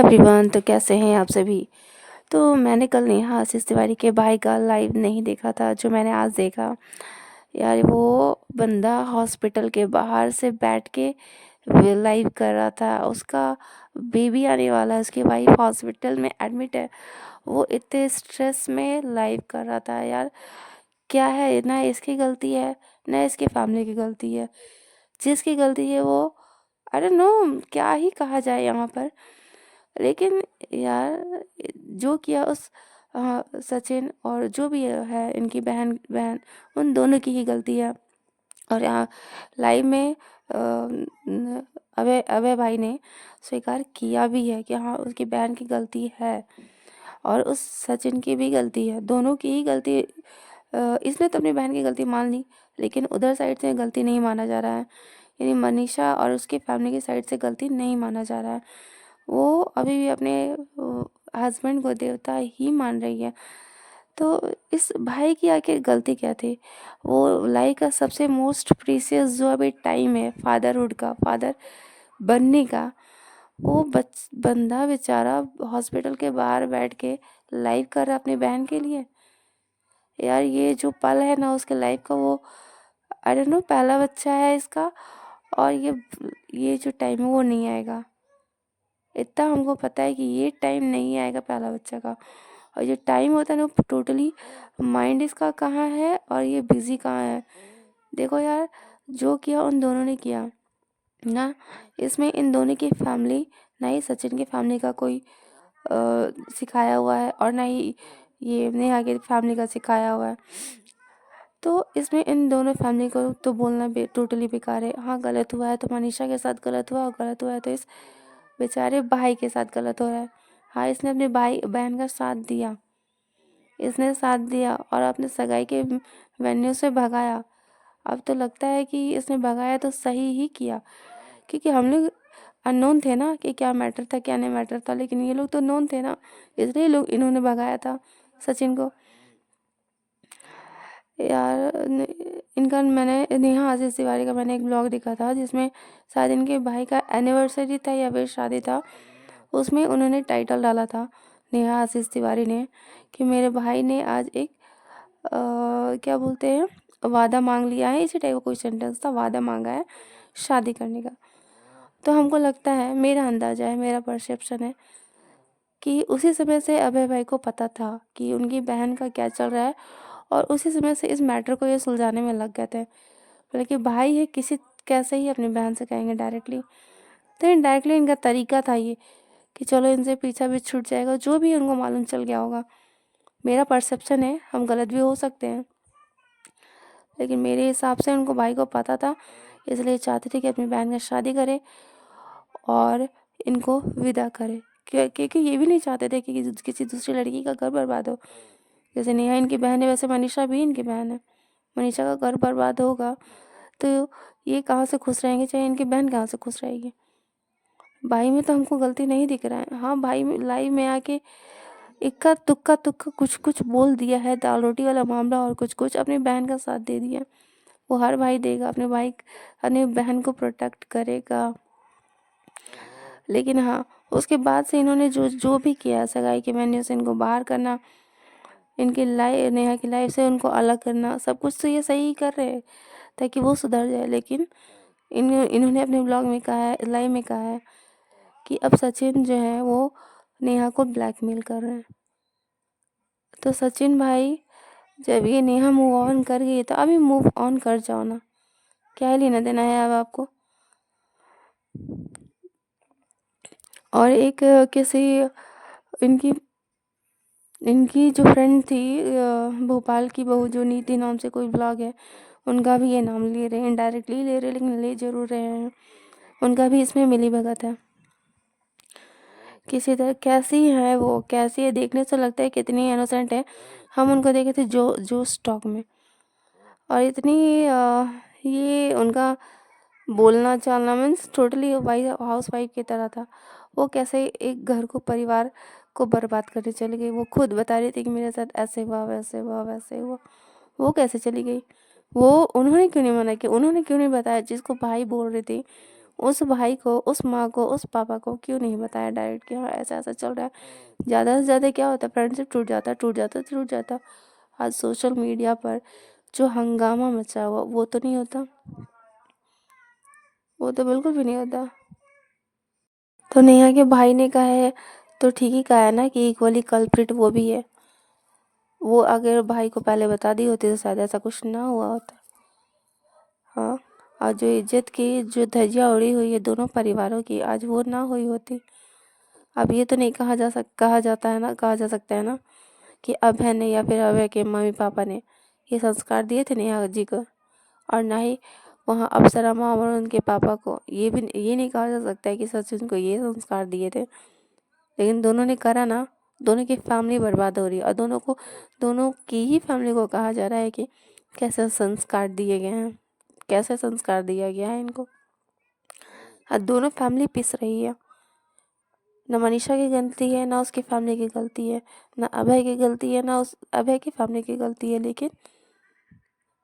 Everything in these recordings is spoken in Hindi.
एवरीवन, तो कैसे हैं आप सभी। तो मैंने कल नेहा आशीष तिवारी के भाई का लाइव नहीं देखा था, जो मैंने आज देखा। यार वो बंदा हॉस्पिटल के बाहर से बैठ के लाइव कर रहा था। उसका बेबी आने वाला है, उसकी वाइफ हॉस्पिटल में एडमिट है। वो इतने स्ट्रेस में लाइव कर रहा था। यार क्या है, ना इसकी गलती है ना इसकी फैमिली की गलती है। जिसकी गलती है वो आई डोंट नो क्या ही कहा जाए यहाँ पर। लेकिन यार जो किया उस सचिन और जो भी है इनकी बहन बहन उन दोनों की ही गलती है। और यहाँ लाइव में अभय अभय भाई ने स्वीकार किया भी है कि हाँ उसकी बहन की गलती है और उस सचिन की भी गलती है, दोनों की ही गलती। इसने तो अपनी बहन की गलती मान ली, लेकिन उधर साइड से गलती नहीं माना जा रहा है। यानी मनीषा और उसकी फैमिली की साइड से गलती नहीं माना जा रहा है। वो अभी भी अपने हस्बैंड को देवता ही मान रही है। तो इस भाई की आखिर गलती क्या थी। वो लाइफ का सबसे मोस्ट प्रीसियस जो अभी टाइम है फादरहुड का, फादर बनने का, वो बंदा बेचारा हॉस्पिटल के बाहर बैठ के लाइव कर रहा अपनी बहन के लिए। यार ये जो पल है ना उसके लाइफ का, वो आई डोंट नो पहला बच्चा है इसका। और ये जो टाइम है वो नहीं आएगा। इतना हमको पता है कि ये टाइम नहीं आएगा पहला बच्चा का। और जो टाइम होता है ना वो टोटली माइंड इसका कहाँ है और ये बिजी कहाँ है। देखो यार, जो किया उन दोनों ने किया ना। इसमें इन दोनों की फैमिली, ना ही सचिन की फैमिली का कोई सिखाया हुआ है और ना ही ये नेहा की फैमिली का सिखाया हुआ है। तो इसमें इन दोनों फैमिली को तो बोलना टोटली बेकार है। हाँ गलत हुआ है तो मनीषा के साथ गलत हुआ, और गलत हुआ है तो इस बेचारे भाई के साथ गलत हो रहा है। हाँ इसने अपने भाई बहन का साथ दिया, इसने साथ दिया और अपने सगाई के वेन्यू से भगाया। अब तो लगता है कि इसने भगाया तो सही ही किया, क्योंकि हम लोग अननोन थे ना कि क्या मैटर था क्या नहीं मैटर था, लेकिन ये लोग तो नोन थे ना, इसलिए लोग इन्होंने भगाया था सचिन को। यार इनका मैंने नेहा आशीष तिवारी का मैंने एक ब्लॉग देखा था, जिसमें शायद इनके भाई का एनिवर्सरी था या फिर शादी था। उसमें उन्होंने टाइटल डाला था नेहा आशीष तिवारी ने कि मेरे भाई ने आज एक क्या बोलते हैं, वादा मांग लिया है। इसी टाइप का कोई सेंटेंस था, वादा मांगा है शादी करने का। तो हमको लगता है, मेरा अंदाजा है, मेरा परसेप्शन है कि उसी समय से अभय भाई को पता था कि उनकी बहन का क्या चल रहा है, और उसी समय से इस मैटर को ये सुलझाने में लग गए थे। लेकिन भाई है, किसी कैसे ही अपनी बहन से कहेंगे डायरेक्टली। तो इनडायरेक्टली इनका तरीका था ये कि चलो इनसे पीछा भी छूट जाएगा, जो भी उनको मालूम चल गया होगा। मेरा परसेप्शन है, हम गलत भी हो सकते हैं, लेकिन मेरे हिसाब से उनको भाई को पता था, इसलिए चाहते थे कि अपनी बहन का शादी करे और इनको विदा करे। क्योंकि ये भी नहीं चाहते थे कि किसी दूसरी लड़की का घर बर्बाद हो। जैसे नेहा इनकी बहन है, वैसे मनीषा भी इनकी बहन है। मनीषा का घर बर्बाद होगा तो ये कहाँ से खुश रहेंगे, चाहे इनकी बहन कहाँ से खुश रहेगी। भाई में तो हमको गलती नहीं दिख रहा है। हाँ भाई लाइव में आके इक्का तुक्का तुक्का कुछ कुछ बोल दिया है, दाल रोटी वाला मामला, और कुछ कुछ अपनी बहन का साथ दे दिया। वो हर भाई देगा, अपने भाई अपनी बहन को प्रोटेक्ट करेगा। लेकिन हाँ उसके बाद से इन्होंने जो जो भी किया, सगाई के मेन्यू से इनको बाहर करना, इनकी लाइफ नेहा की लाइफ से उनको अलग करना, सब कुछ तो ये सही ही कर रहे हैं ताकि वो सुधर जाए। लेकिन इन्होंने अपने ब्लॉग में कहा है, लाइव में कहा है कि अब सचिन जो है वो नेहा को ब्लैकमेल कर रहे हैं। तो सचिन भाई, जब ये नेहा मूव ऑन कर गई तो अभी मूव ऑन कर जाओ ना, क्या ही लेना देना है अब आपको। और एक किसी इनकी इनकी जो फ्रेंड थी, भोपाल की बहू, जो नीति नाम से कोई ब्लॉग है, उनका भी ये नाम ले रहे हैं, इनडायरेक्टली ले रहे हैं लेकिन ले जरूर रहे हैं। उनका भी इसमें मिली भगत है। किसी तरह कैसी है वो, कैसी है, देखने से लगता है कितनी इनोसेंट है। हम उनको देखे थे जो जो स्टॉक में, और इतनी ये उनका बोलना चालना means totally wife house wife की तरह था। वो कैसे एक घर को, परिवार को बर्बाद करने चली गई। वो खुद बता रही थी कि मेरे साथ ऐसे हुआ वैसे हुआ वैसे हुआ। वो कैसे चली गई, वो उन्होंने क्यों नहीं मना किया, उन्होंने क्यों नहीं बताया, जिसको भाई बोल रही थी उस भाई को, उस माँ को, उस पापा को क्यों नहीं बताया डायरेक्ट कि हाँ ऐसा ऐसा चल रहा है। ज़्यादा से ज़्यादा क्या होता है, फ्रेंडशिप टूट जाता, टूट जाता, टूट जाता। आज सोशल मीडिया पर जो हंगामा मचा हुआ वो तो नहीं होता, वो तो बिल्कुल भी नहीं होता। तो नेहा के भाई ने कहा है तो ठीक ही कहा है ना कि इक्वली कल्प्रिट वो भी है। वो अगर भाई को पहले बता दी होती तो शायद ऐसा कुछ ना हुआ होता। हाँ, और जो इज्जत की जो धज्जियाँ उड़ी हुई है दोनों परिवारों की, आज वो ना हुई होती। अब ये तो नहीं कहा जा सकता है ना कि अभय ने या फिर अभय के मम्मी पापा ने ये संस्कार दिए थे नेहा जी को, और ना ही वहाँ अप्सरा माँ और उनके पापा को ये नहीं कहा जा सकता है कि सचिन को ये संस्कार दिए थे। लेकिन दोनों ने करा ना, दोनों की फैमिली बर्बाद हो रही है, और दोनों की ही फैमिली को कहा जा रहा है कि कैसे संस्कार दिए गए हैं, कैसे संस्कार दिया गया है इनको। और दोनों फैमिली पिस रही है। ना मनीषा की गलती है, ना उसकी फैमिली की गलती है, ना अभय की गलती है, ना उस अभय की फैमिली की गलती है, लेकिन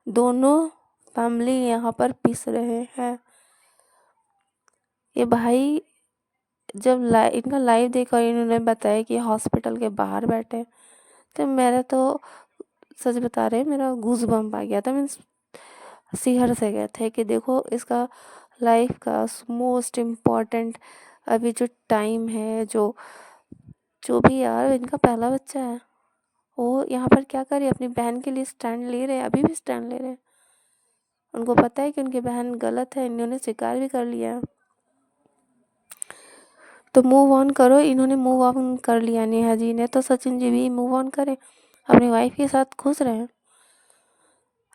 दोनों फैमिली यहाँ पर पिस रहे हैं। ये भाई जब इनका लाइव देखा और इन्होंने बताया कि हॉस्पिटल के बाहर बैठे, तो मेरा तो सच बता रहे मेरा गूज बम्प आ गया था। मीन्स सिहर से गए थे कि देखो इसका लाइफ का मोस्ट इम्पॉर्टेंट अभी जो टाइम है, जो जो भी यार इनका पहला बच्चा है, वो यहाँ पर क्या करे, अपनी बहन के लिए स्टैंड ले रहे हैं, अभी भी स्टैंड ले रहे हैं। उनको पता है कि उनकी बहन गलत है, इन्होंने स्वीकार भी कर लिया है। तो मूव ऑन करो, इन्होंने मूव ऑन कर लिया नेहा जी ने, तो सचिन जी भी मूव ऑन करें, अपनी वाइफ के साथ खुश रहें।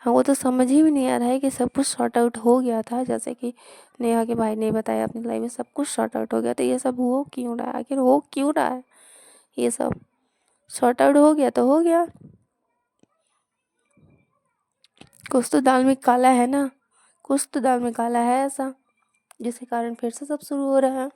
हाँ, वो तो समझ ही में नहीं आ रहा है कि सब कुछ सॉर्ट आउट हो गया था, जैसे कि नेहा के भाई ने बताया अपनी लाइफ में सब कुछ सॉर्ट आउट हो गया, तो ये सब हो क्यों रहा है, आखिर हो क्यों रहा है। ये सब सॉर्ट आउट हो गया तो हो गया, कुछ तो दाल में काला है ना, कुछ तो दाल में काला है ऐसा, जिसके कारण फिर से सब शुरू हो रहा है।